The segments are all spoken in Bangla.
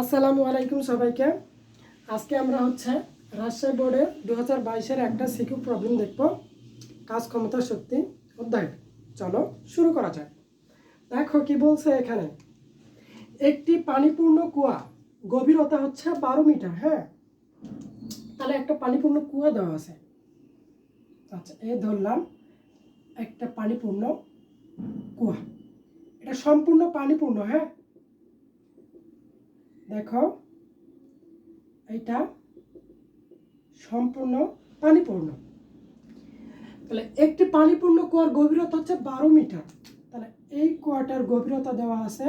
আসসালামু আলাইকুম সবাইকে। আজকে আমরা রাজশাহী বোর্ডের 2022-এর একটা সিকিউ প্রবলেম দেখব, কাজ ক্ষমতা শক্তি অধ্যায়। চলো শুরু করা যাক। দেখো কি বলছে এখানে, একটি পানিপূর্ণ কুয়া, গভীরতা 12 মিটার। হ্যাঁ, তাহলে একটা পানিপূর্ণ কুয়া দেওয়া আছে। আচ্ছা, এই ধরলাম একটা পানিপূর্ণ কুয়া, এটা সম্পূর্ণ পানিপূর্ণ। হ্যাঁ, দেখো এটা সম্পূর্ণ পানিপূর্ণ। তাহলে একটি পানিপূর্ণ কুয়ার গভীরতা 12 মিটার। তাহলে এই কুয়াটার গভীরতা দেওয়া আছে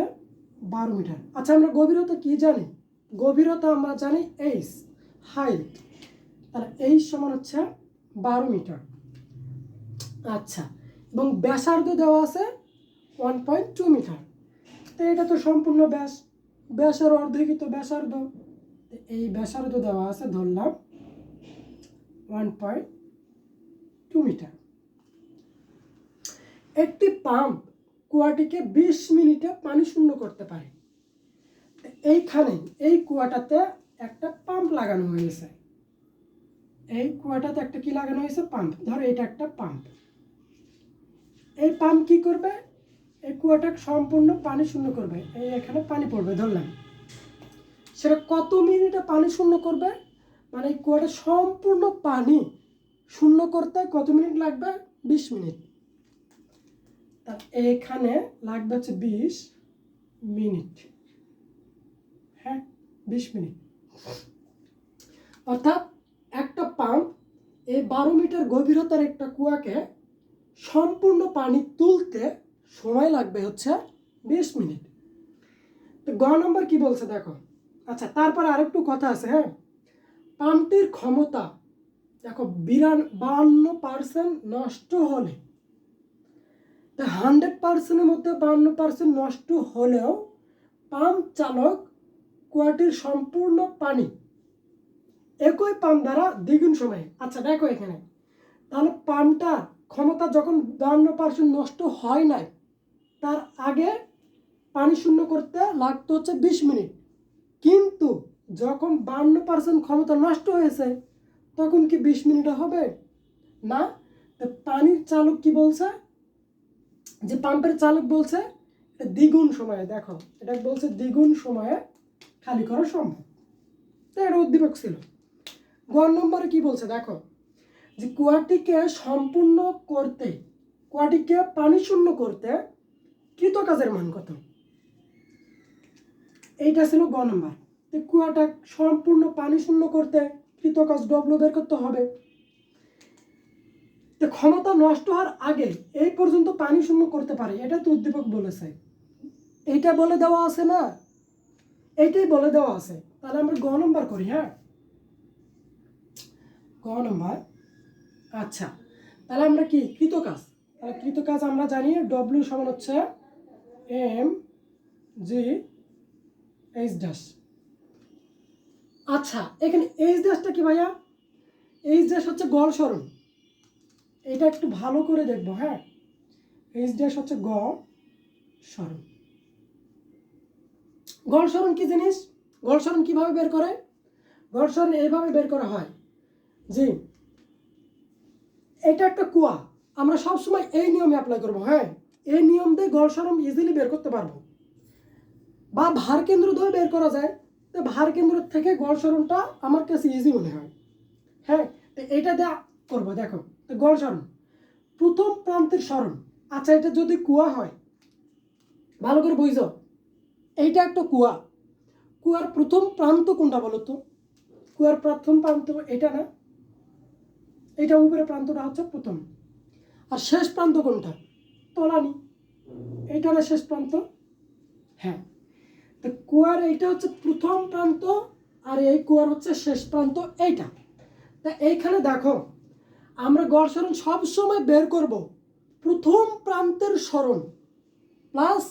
12 মিটার। আচ্ছা, আমরা গভীরতা কি জানি? গভীরতা আমরা জানি এইচ, হাইট। তাহলে এইচ সমান 12 মিটার। আচ্ছা, এবং ব্যাসার্ধ দেওয়া আছে 1.2 মিটার। তো এটা তো সম্পূর্ণ ব্যাস, ব্যাসের অর্ধেকই তো ব্যাসার্ধ। এই ব্যাসার্ধ দেওয়া আছে ধরলাম 1.2 মিটার। একটি পাম্প কুয়াটিকে 20 মিনিটে পানি শূন্য করতে পারে। এইখানে এই কুয়াটাতে একটা পাম্প লাগানো হয়েছে। এই কুয়াটাতে একটা কি লাগানো হয়েছে? পাম্প। ধরো এটা একটা পাম্প। এই পাম্প কি করবে? এই কুয়াটা সম্পূর্ণ পানি শূন্য করবে। এই এখানে পানি পড়বে ধরলাম, সেটা কত মিনিটে পানি শূন্য করবে? মানে এই কুয়াটা সম্পূর্ণ পানি শূন্য করতে কত মিনিট লাগবে? 20 মিনিট। তার এখানে লাগবে 20 মিনিট। হ্যাঁ, 20 মিনিট। অর্থাৎ একটা পাম্প এই 12 মিটার গভীরতার একটা কুয়াকে সম্পূর্ণ পানি তুলতে সময় লাগবে 20 মিনিট। তো গ নম্বর কি বলছে দেখো। আচ্ছা, তারপর আরেকটু কথা আছে। হ্যাঁ, পাম্পটির ক্ষমতা দেখো 52% নষ্ট হলে, 100%-এর মধ্যে 52% নষ্ট হলেও পাম্প চালক কুয়াটির সম্পূর্ণ পানি একই পাম্প দ্বারা দ্বিগুণ সময়ে। আচ্ছা দেখো এখানে, তাহলে পাম্পটার ক্ষমতা যখন 52% নষ্ট হয় নাই, তার আগে পানি শূন্য করতে লাগতো 20 মিনিট। কিন্তু যখন 52% ক্ষমতা নষ্ট হয়েছে, তখন কি 20 মিনিটে হবে না? পানির চালক কি বলছে, যে পাম্পের চালক বলছে দ্বিগুণ সময়ে। দেখো এটা বলছে দ্বিগুণ সময়ে খালি করা সম্ভব। তো এটা উদ্দীপক ছিল। গ নম্বরে কি বলছে দেখো, যে কুয়াটিকে সম্পূর্ণ করতে, কুয়াটিকে পানি শূন্য করতে কৃতকাজের মান কত? এইটা ছিল গ নম্বর। তো কুয়াটা সম্পূর্ণ পানি শূন্য করতে কৃতকাজ ডব্লিউ বের করতে হবে। তো ক্ষমতা নষ্ট হওয়ার আগে এই পর্যন্ত পানি শূন্য করতে পারে, এটা তো উদ্দীপক বলেছে। এইটা বলে দেওয়া আছে না, এইটাই বলে দেওয়া আছে। তাহলে আমরা গ নম্বর করি। হ্যাঁ, গ নম্বর। আচ্ছা, তাহলে আমরা কি কৃতকাজ, তাহলে কৃতকাজ আমরা জানি ডব্লিউ সমান এম জি এইচ ড্যাশ। আচ্ছা, এখানে এইচ ড্যাশটা কি ভাইয়া? এইচ ড্যাশ গড় সরণ। এটা একটু ভালো করে দেখবো। হ্যাঁ, এইচ ড্যাশ গড় সরণ। গড় সরণ কি জিনিস? গড় সরণ কিভাবে বের করে? গড় সরণ এইভাবে বের করা হয় যে এটা একটা কুয়া, আমরা সবসময় এই নিয়মে অ্যাপ্লাই করবো। হ্যাঁ, এই নিয়ম দিয়ে গড় সরণ ইজিলি বের করতে পারবো, বা ভার কেন্দ্র দিয়ে বের করা যায়। তো ভার কেন্দ্র থেকে গড় সরণটা আমার কাছে ইজি মনে হয়। হ্যাঁ, তো এটা দিয়ে করবো। দেখো, তো গড় সরণ প্রথম প্রান্তের সরণ। আচ্ছা, এটা যদি কুয়া হয়, ভালো করে বুঝো, এইটা একটা কুয়া। কুয়ার প্রথম প্রান্ত কোনটা বলো তো? কুয়ার প্রথম প্রান্ত এটা না, এটা উপরে প্রান্তটা প্রথম। আর শেষ প্রান্ত কোনটা? তলানি। এইটা না শেষ প্রান্ত? হ্যাঁ, তো কুয়ার এইটা প্রথম প্রান্ত, আর এই কুয়ার শেষ প্রান্ত এইটা। তা এইখানে দেখো, আমরা গড় সরণ সবসময় বের করব প্রথম প্রান্তের সরণ প্লাস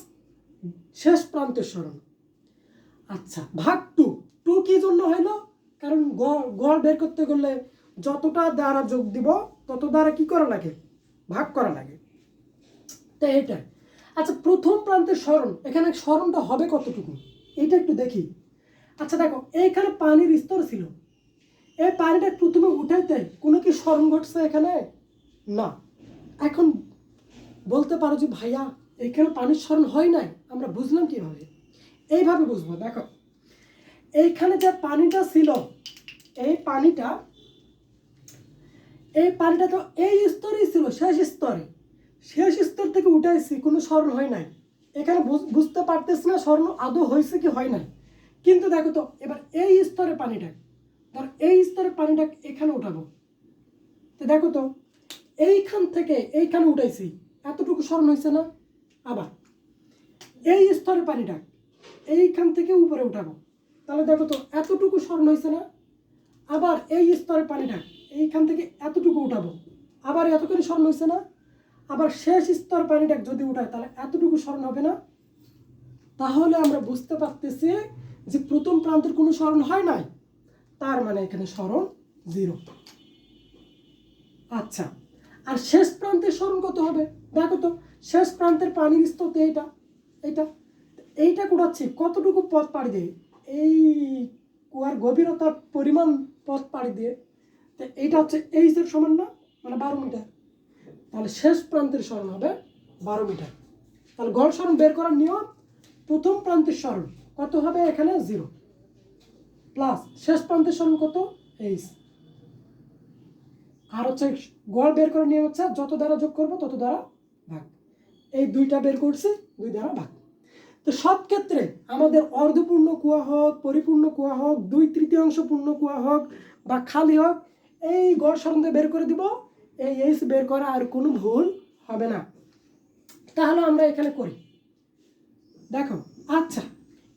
শেষ প্রান্তের সরণ। আচ্ছা, ভাগ টু। টু কি জন্য হইলো? কারণ গড় বের করতে গেলে যতটা দ্বারা যোগ দিব তত দ্বারা কি করা লাগে? ভাগ করা লাগে। তো এইটা। আচ্ছা, প্রথম প্রান্তের সরণ, এখানে সরণটা হবে কতটুকু এটা একটু দেখি। আচ্ছা দেখো, এইখানে পানির স্তর ছিল, এই পানিটা প্রথমে উঠাইতে কোনো কি স্মরণ ঘটছে এখানে? না। এখন বলতে পারো যে ভাইয়া এখানে পানির স্মরণ হয় নাই, আমরা বুঝলাম কিভাবে? এইভাবে বুঝবো। দেখো, এইখানে যে পানিটা ছিল, এই পানিটা তো এই স্তরেই ছিল, শেষ স্তরে, শেষ স্তর থেকে উঠাইছি, কোনো স্মরণ হয় নাই। এখানে বুঝতে পারতেছি না স্মরণ আদৌ হয়েছে কি হয় নাই। কিন্তু দেখো তো, এবার এই স্তরে পানিটা, ধর এই স্তরে পানিটা এখানে উঠাবো, তো দেখো তো এইখান থেকে এইখানে উঠাইছি, এতটুকু স্মরণ হয়েছে না? আবার এই স্তরে পানিটা এইখান থেকে উপরে উঠাবো, তাহলে দেখো তো এতটুকু স্মরণ হয়েছে না? আবার এই স্তরে পানিটা এইখান থেকে এতটুকু উঠাবো, আবার এতখানি স্মরণ হয়েছে না? আবার শেষ স্তর পানিটা যদি উঠায় তাহলে এতটুকু স্মরণ হবে না? তাহলে আমরা বুঝতে পারতেছি যে প্রথম প্রান্তের কোনো স্মরণ হয় নাই, তার মানে এখানে স্মরণ 0। আচ্ছা, আর শেষ প্রান্তের স্মরণ কত হবে? দেখো তো, শেষ প্রান্তের পানির স্তর তো এইটা, এইটা এইটা কুড়াচ্ছি কতটুকু পথ পাড়ি দিয়ে, এই কুয়ার গভীরতার পরিমাণ পথ পাড়ি দিয়ে, তো এইটা হচ্ছে এইচের সমান না, মানে 12 মিটার। তাহলে শেষ প্রান্তের স্মরণ হবে 12 মিটার। তাহলে গড় স্মরণ বের করার নিয়ম, প্রথম প্রান্তের স্মরণ কত হবে? এখানে 0 প্লাস শেষ প্রান্তের স্মরণ কত? এইচ। আর হচ্ছে গড় বের করার নিয়ম হচ্ছে যত দ্বারা যোগ করবো তত দ্বারা ভাগ। এই দুইটা বের করছি, 2 দ্বারা ভাগ। তো সব ক্ষেত্রে আমাদের অর্ধপূর্ণ কুয়া হোক, পরিপূর্ণ কুয়া হোক, 2/3 পূর্ণ কুয়া হোক বা খালি হোক, এই গড় স্মরণ দিয়ে বের করে দিব, এই এইচ বের করা আর কোনো ভুল হবে না। তাহলে আমরা এখানে করি, দেখো। আচ্ছা,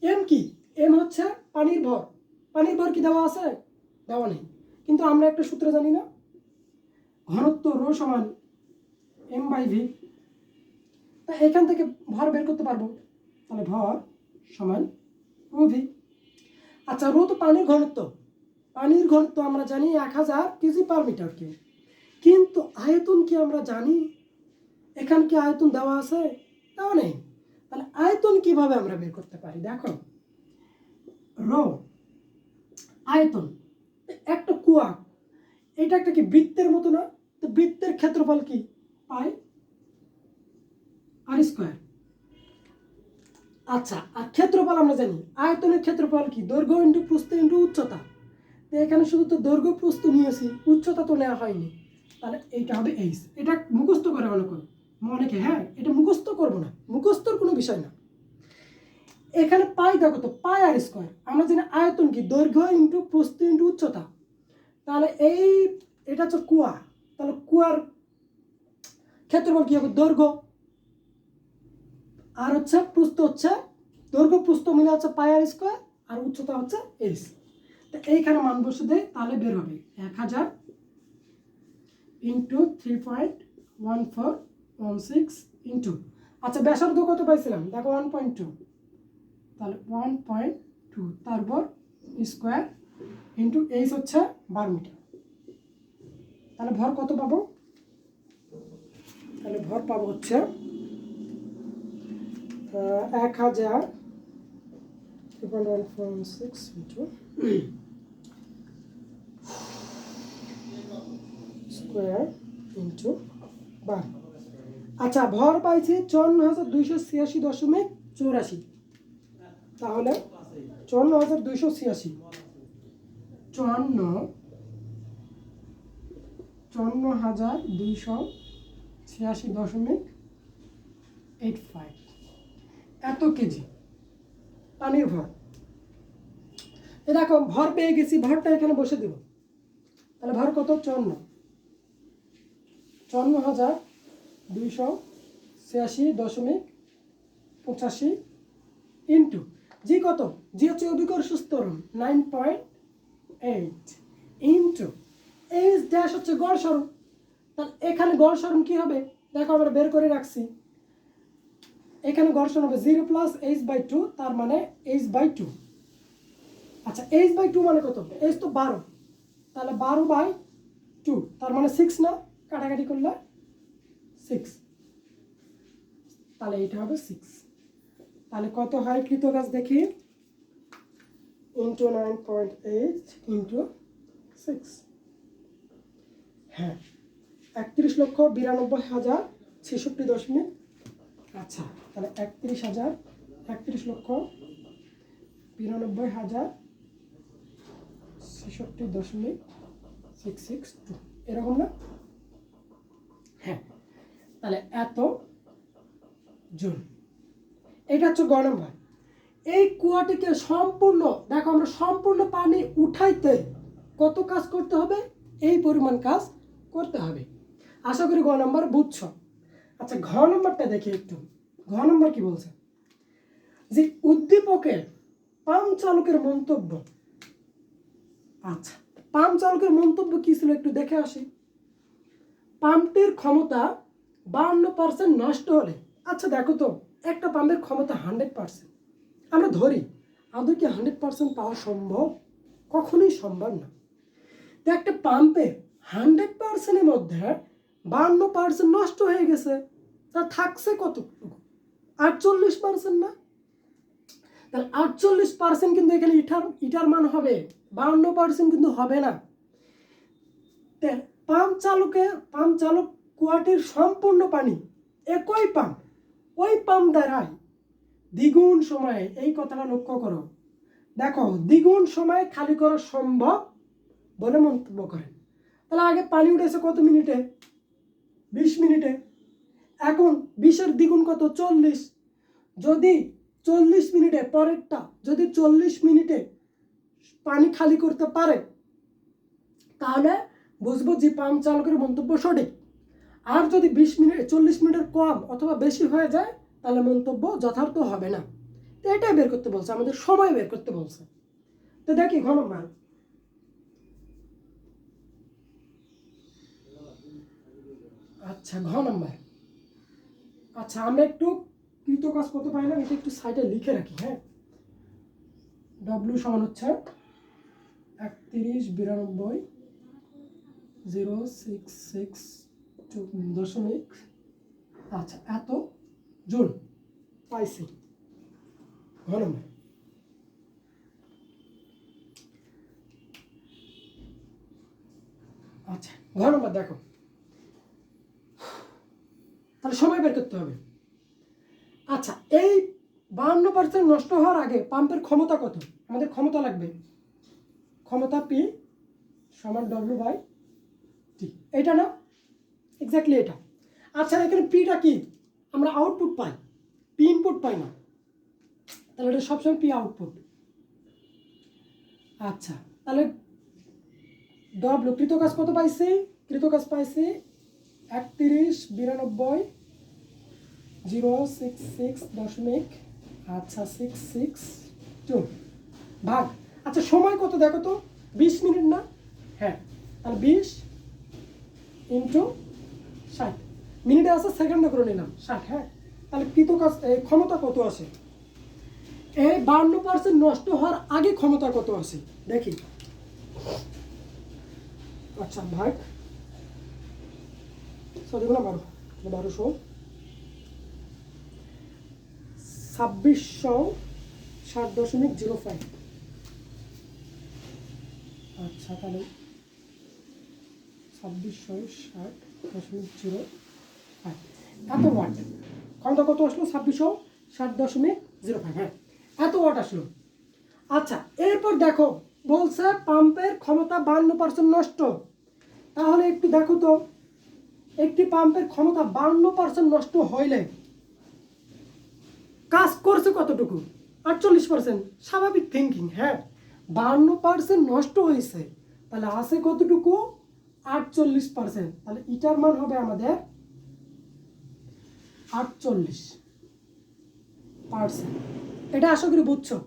এম কি? এম হচ্ছে পানির ভর। পানির ভর কি দেওয়া আছে? দেওয়া নেই, কিন্তু আমরা একটা সূত্র জানি না, ঘনত্ব রো সমান m/v। তা এখান থেকে ভর বের করতে পারবো, তাহলে ভর সমান ρv। আচ্ছা, রো তো পানির ঘনত্ব, পানির ঘনত্ব আমরা জানি 1000 কেজি পার মিটার কিউব, কিন্তু আয়তন কি আমরা জানি? এখানে কি আয়তন দেওয়া আছে? দেওয়া নেই। তাহলে আয়তন কিভাবে আমরা বের করতে পারি? দেখো, রো আয়তন, একটা কুয়া, এটা একটা কি বৃত্তের মতো না? তো বৃত্তের ক্ষেত্রফল কি? পাই আর স্কয়ার। আচ্ছা, আর ক্ষেত্রফল আমরা জানি, আয়তনের ক্ষেত্রফল কি? দৈর্ঘ্য ইন্টু প্রস্থ ইন্টু উচ্চতা। তো এখানে শুধু তো দৈর্ঘ্য প্রস্থ নিয়েছি, উচ্চতা তো নেওয়া হয়নি, তাহলে এইটা হবে এইচ। এটা মুখস্থ করে অনেকে, হ্যাঁ এটা মুখস্থ করবো না, মুখস্থর কোনো বিষয় না। এখানে পাই, দেখো তো পাই আর স্কয়ার। আমরা জানি আয়তন কি? দৈর্ঘ্য ইন্টু প্রস্থ ইন্টু উচ্চতা। তাহলে এটা হচ্ছে কুয়া, তাহলে কুয়ার ক্ষেত্রফল কি হবে? দৈর্ঘ্য আর হচ্ছে প্রস্থ, হচ্ছে দৈর্ঘ্য প্রস্থ মিলে হচ্ছে পাই আর স্কয়ার, আর উচ্চতা হচ্ছে এইচ। তো এইখানে মান বসে দেয়, তাহলে বের হবে 1000 ইন্টু 3.1416 ইন্টু, আচ্ছা ব্যাসার্ধ কত পাইছিলাম? দেখো 1.2, তাহলে 1.2 তারপর স্কোয়ার ইন্টু এইচ হচ্ছে 12 মিটার। তাহলে ভর কত পাবো? তাহলে ভর পাবো হচ্ছে 1000 3.146 ইন্টু স্কোয়ার ইন্টু 12। আচ্ছা, ভর পাইছি 54,286.84। তাহলে 54,286, 54,286.85 এত কেজি পানির ভর। দেখো ভর পেয়ে গেছি, ভরটা এখানে বসে দেব। তাহলে ভর কত? 54,286.85 ইন্টু জি কত? জি হচ্ছে অভিকর্ষ ত্বরণ 9.8 ইন্টু এইচ ড্যাশ হচ্ছে গড় স্মরণ। তাহলে এখানে গড় স্মরণ কি হবে? দেখো আমরা বের করে রাখছি, এখানে গড় স্মরণ হবে 0 প্লাস h/2, তার মানে h/2। আচ্ছা, h/2 মানে কত? h তো 12, তাহলে 12/2, তার মানে 6 না? কাটাকাটি করলে 6, তাহলে এটা হবে 6। তাহলে কত হয় কৃতকাজ দেখি, ইন্টু 9.8 ইন্টু 6, হ্যাঁ 31,92,066 আচ্ছা তাহলে 31,92,066.662 এরকম না? হ্যাঁ তাহলে এত জুল। এটা হচ্ছে গ নম্বর। এই কুয়াটিকে সম্পূর্ণ দেখো আমরা সম্পূর্ণ পানি উঠাইতে কত কাজ করতে হবে? এই পরিমাণ কাজ করতে হবে। আশা করি গ নম্বর বুঝছো। আচ্ছা ঘ নম্বরটা দেখি একটু। ঘ নম্বর কি বলছে? যে উদ্দীপকের পাম্প চালকের মন্তব্য। আচ্ছা পাম্প চালকের মন্তব্য কি ছিল একটু দেখে আসি। পাম্পটির ক্ষমতা 52% নষ্ট হলে, আচ্ছা দেখো তো একটা পাম্পের ক্ষমতা 100%, আমরা ধরি আদৌ কি 100% পাওয়া সম্ভব? কখনোই সম্ভব না। তো একটা পাম্পে 100%-এর মধ্যে 52% নষ্ট হয়ে গেছে, তা থাকছে কতটুকু? 48% না? তাহলে 48% কিন্তু এখানে ইটার মান হবে, 52% কিন্তু হবে না। পাম্প চালক কুয়াটির সম্পূর্ণ পানি একই পাম্প, ওই পাম্প দ্বারাই দ্বিগুণ সময়ে, এই কথাটা লক্ষ্য করো, দেখো দ্বিগুণ সময়ে খালি করা সম্ভব বলে মন্তব্য করেন। তাহলে আগে পানি উঠেছে কত মিনিটে? 20 মিনিটে। এখন 20-এর দ্বিগুণ কত? 40। যদি 40 মিনিটে পরেরটা যদি 40 মিনিটে পানি খালি করতে পারে তাহলে বুঝবো যে পাম্প চালকের মন্তব্য সঠিক। আর যদি 40 মিনিটের কম অথবা বেশি হয়ে যায় তাহলে মন্তব্য যথার্থ হবে না। তো এটাই বের করতে বলছে, আমাদের সময় বের করতে বলছে। তো দেখি ঘ নম্বর। আচ্ছা ঘ নম্বর। আচ্ছা আমরা একটু কৃত কাজ কত পাইলাম এটা একটু সাইডে লিখে রাখি। হ্যাঁ ডব্লিউ সমান হচ্ছে 31,92,066 আচ্ছা এত জুল পাইছি। ঘ নম্বর। আচ্ছা ঘ নম্বর দেখো, তাহলে সময় বের করতে হবে। আচ্ছা এই 52% নষ্ট হওয়ার আগে পাম্পের ক্ষমতা কত? আমাদের ক্ষমতা লাগবে, ক্ষমতা পি সমান W/T, এটা না? এক্স্যাক্টলি এটা। আচ্ছা এখানে পিটা কি? আমরা আউটপুট পাই, পি ইনপুট পাই না, তাহলে এটা সবসময় পি আউটপুট। আচ্ছা তাহলে ডব্লিউ কৃতকাজ কত পাইছি? কৃতকাজ পাইছি 31,92,066 আচ্ছা 662 ভাগ। আচ্ছা সময় কত দেখো তো? 20 মিনিট না? হ্যাঁ তাহলে 20 ইন্টু 60, মিনিটে আছে সেকেন্ডে করে নিলাম 60। হ্যাঁ তাহলে কৃতকাজ ক্ষমতা কত আছে? এই 52% নষ্ট হওয়ার আগে ক্ষমতা কত আছে দেখি। আচ্ছা ভাগ 2660.05। আচ্ছা তাহলে 2660.05 এত ওয়াট। ক্ষমতা কত আসলো? 2660.05। হ্যাঁ এত ওয়াট আসলো। আচ্ছা এরপর দেখো বলছে পাম্পের ক্ষমতা 52% নষ্ট। তাহলে একটু দেখো তো একটি পাম্পের ক্ষমতা 52% নষ্ট হইলে কাজ করছে কতটুকু? 48%। স্বাভাবিক থিঙ্কিং। হ্যাঁ 52% নষ্ট হয়েছে, তাহলে আছে কতটুকু? 48%। তাহলে ইটার মান হবে আমাদের 48%। এটা আশা করি বুঝছো।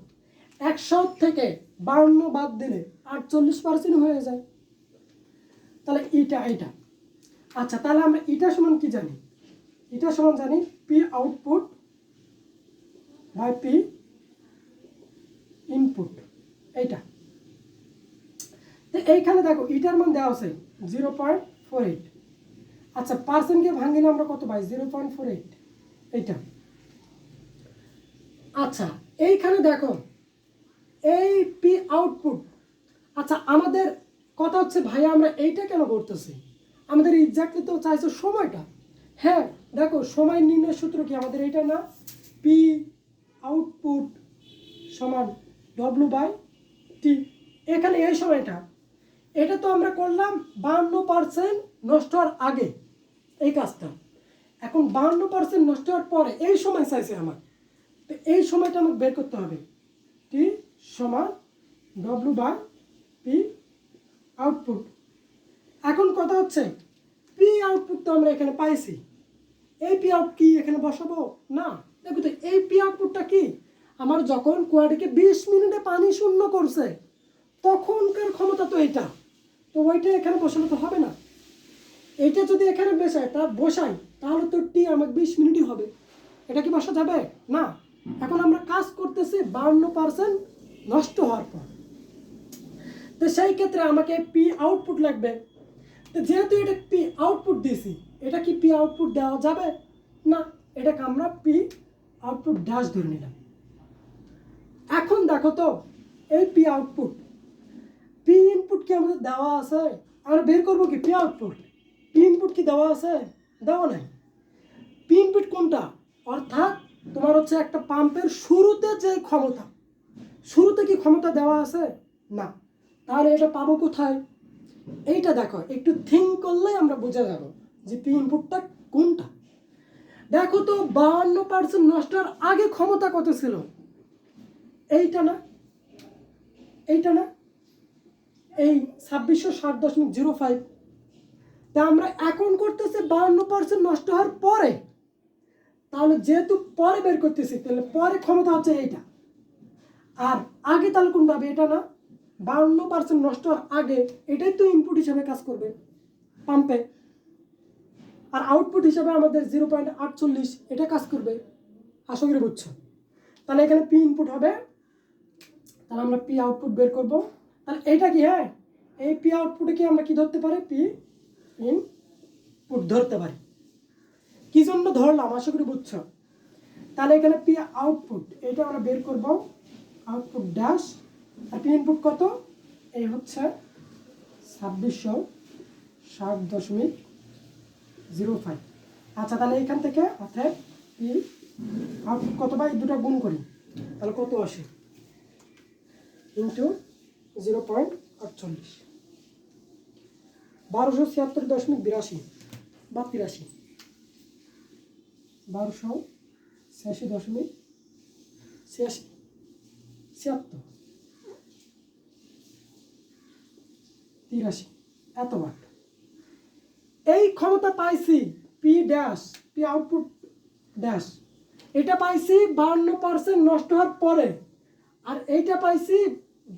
100 থেকে 52 বাদ দিলে 48% হয়ে যায়। তাহলে এটা। আচ্ছা তাহলে আমরা এটা সমান কি জানি? এটা সমান জানি P output by P input. এইটা তো এইখানে দেখো ইটার মান দেওয়া আছে 0.48। আচ্ছা পার্সেন্টকে ভাঙিলে আমরা কত পাই? 0.48 এইটা। আচ্ছা এইখানে দেখো এই পি আউটপুট। আচ্ছা আমাদের কথা হচ্ছে ভাইয়া আমরা এইটা কেন করতেছি, আমাদের এক্স্যাক্টলি তো চাইছে সময়টা। হ্যাঁ দেখো সময় নির্ণয় সূত্র কি আমাদের এইটা না, পি আউটপুট সমান W/T। এখানে এই সময়টা এটা তো আমরা করলাম 52% নষ্ট হওয়ার আগে এই কাজটা। এখন 52% নষ্ট হওয়ার পরে এই সময় চাইছে আমার, তো এই সময়টা আমাকে বের করতে হবে। টি সমান W/P আউটপুট। এখন কথা হচ্ছে পি আউটপুট তো আমরা এখানে পাইছি, এই পি আউট কি এখানে বসাবো না। দেখো তো এই পি আউটপুটটা কি, আমার যখন কুয়াটিকে 20 মিনিটে পানি শূন্য করছে তখনকার ক্ষমতা তো এইটা, তো ওইটা এখানে বসানো তো হবে না। এইটা যদি এখানে বসাই তাহলে তো টি আমাকে 20 মিনিটই হবে, এটা কি বসা যাবে না। এখন আমরা কাজ করতেছি 52% নষ্ট হওয়ার পর, তো সেই ক্ষেত্রে আমাকে পি আউটপুট লাগবে। তো যেহেতু এটা পি আউটপুট দিয়েছি, এটা কি পি আউটপুট দেওয়া যাবে না, এটাকে আমরা পি আউটপুট ড্যাশ ধরে নিলাম। এখন দেখো তো এই পি আউটপুট, পি ইনপুট কি আমাদের দেওয়া আছে, আমরা বের করবো কি পি আউটপুট, পি ইনপুট কি দেওয়া আছে, দেওয়া নাই। পি ইনপুট কোনটা, অর্থাৎ তোমার হচ্ছে একটা পাম্পের শুরুতে যে ক্ষমতা, শুরুতে কি ক্ষমতা দেওয়া আছে না, তাহলে এটা পাবো কোথায়। এইটা দেখো একটু থিঙ্ক করলেই আমরা বুঝে যাবো যে পি ইনপুটটা কোনটা। দেখো তো 52% নষ্টের আগে ক্ষমতা কত ছিল, এইটা না, এইটা না, এই 2660.05। তা আমরা এখন করতেছি 52% নষ্ট হওয়ার পরে, তাহলে যেহেতু পরে বের করতেছি তাহলে পরে ক্ষমতা হচ্ছে এইটা, আর আগে তাহলে কোন পাবে, এটা না, 52% নষ্ট হওয়ার আগে এটাই তো ইনপুট হিসাবে কাজ করবে পাম্পে, আর আউটপুট হিসাবে আমাদের 0.48 এটা কাজ করবে। আশা করি বুঝছো। তাহলে এখানে পি ইনপুট হবে, তাহলে আমরা পি আউটপুট বের করব। তাহলে এইটা কি, হ্যাঁ এই পি আউটপুটে কি আমরা কি ধরতে পারি, পি ইনপুট ধরতে পারি। কি জন্য ধরলাম আশা করি বুঝছো। তাহলে এখানে পি আউটপুট এটা আমরা বের করব, আউটপুট ড্যাশ, আর পি ইনপুট কত, এই হচ্ছে 2660.05। আচ্ছা তাহলে এখান থেকে অর্থাৎ পি আউটপুট কত পাই, দুটো গুণ করি তাহলে কত আসে, ইন্টু 0.48, 1276.82 বা 83, 1286.76 এত ওয়াট এই ক্ষমতা পাইছি। P dash P output dash এটা পাইছি 52% নষ্ট হওয়ার পরে, আর এইটা পাইছি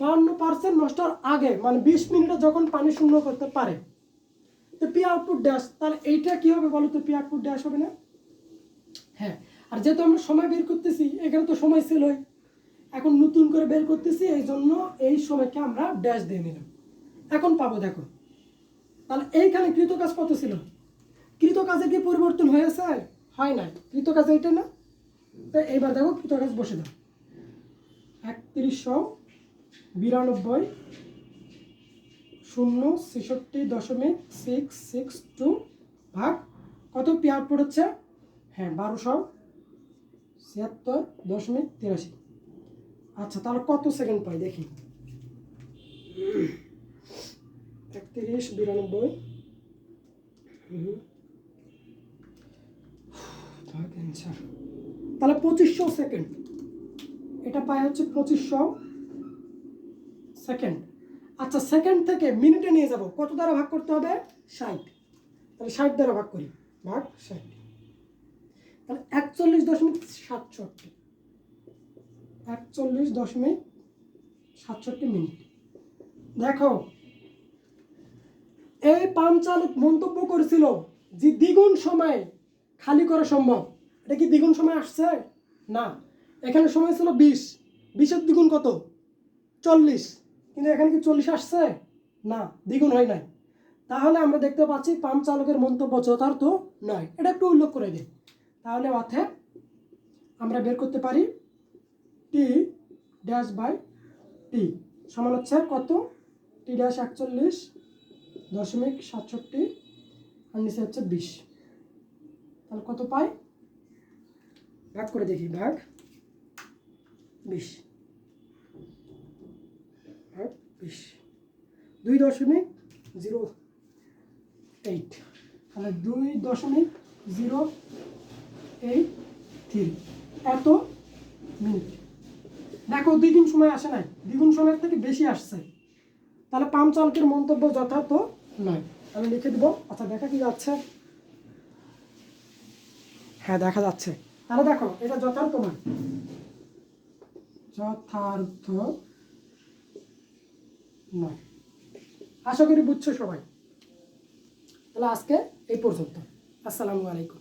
52% নষ্ট হওয়ার আগে, মানে 20 মিনিটে যখন পানি শূন্য করতে পারে। তো পি আউটপুট ড্যাশ, তাহলে এইটা কি হবে বলো তো, পি আউটপুট ড্যাশ হবে না। হ্যাঁ, আর যেহেতু আমরা সময় বের করতেছি, এখানে তো সময় ছিলই, এখন নতুন করে বের করতেছি, এই জন্য এই সময়কে আমরা ড্যাশ দিয়ে নিলাম। এখন পাবো দেখো, তাহলে এইখানে কৃতকাজ কত ছিল, কৃতকাজে কি পরিবর্তন হয়েছে, হয় নাই, কৃতকাজ এইটা না। তো এইবার দেখো কৃতকাজ বসে দাও, 3192.066.662 ভাগ কত, পি আউটপুট হচ্ছে হ্যাঁ 1276.83। আচ্ছা তাহলে কত সেকেন্ড পাই দেখি, 3192 তাহলে 2500 সেকেন্ড, এটা পাই হচ্ছে 2500 সেকেন্ড। আচ্ছা সেকেন্ড থেকে মিনিটে নিয়ে যাব, কত দ্বারা ভাগ করতে হবে, 60, তাহলে 60 দ্বারা ভাগ করি, ভাগ 60, তাহলে 41.67, 41.67 মিনিট। দেখো এই পাম্প চালক মন্তব্য করেছিল যে দ্বিগুণ সময় খালি করা সম্ভব, এটা কি দ্বিগুণ সময় আসছে না, এখানে সময় ছিল 20, 20-এর দ্বিগুণ কত 40, কিন্তু এখানে কি 40 আসছে না, দ্বিগুণ হয় নাই। তাহলে আমরা দেখতে পাচ্ছি পাম্প চালকের মন্তব্য যথার্থ নয়, এটা একটু উল্লেখ করে দিই। তাহলে অতএব আমরা বের করতে পারি টি ড্যাশ বাই টি সমান হচ্ছে কত, T-41.67 আর নিচে হচ্ছে 20। তাহলে কত পাই, ভাগ করে দেখি, ভাগ 20, ভাগ 20, 2.08, তাহলে 2.083 এত মিনিট। দেখো দ্বিগুণ সময় আসে নাই, দ্বিগুণ সময়ের থেকে বেশি আসছে, তাহলে পাম্প চালকের মন্তব্য যথার্থ নয়। আমি লিখে দিব। আচ্ছা দেখা কি যাচ্ছে, হ্যাঁ দেখা যাচ্ছে। তাহলে দেখো এটা যথার্থ নয়, যথার্থ নয়। আশা করি বুঝছো সবাই। তাহলে আজকে এই পর্যন্ত। আসসালামু আলাইকুম।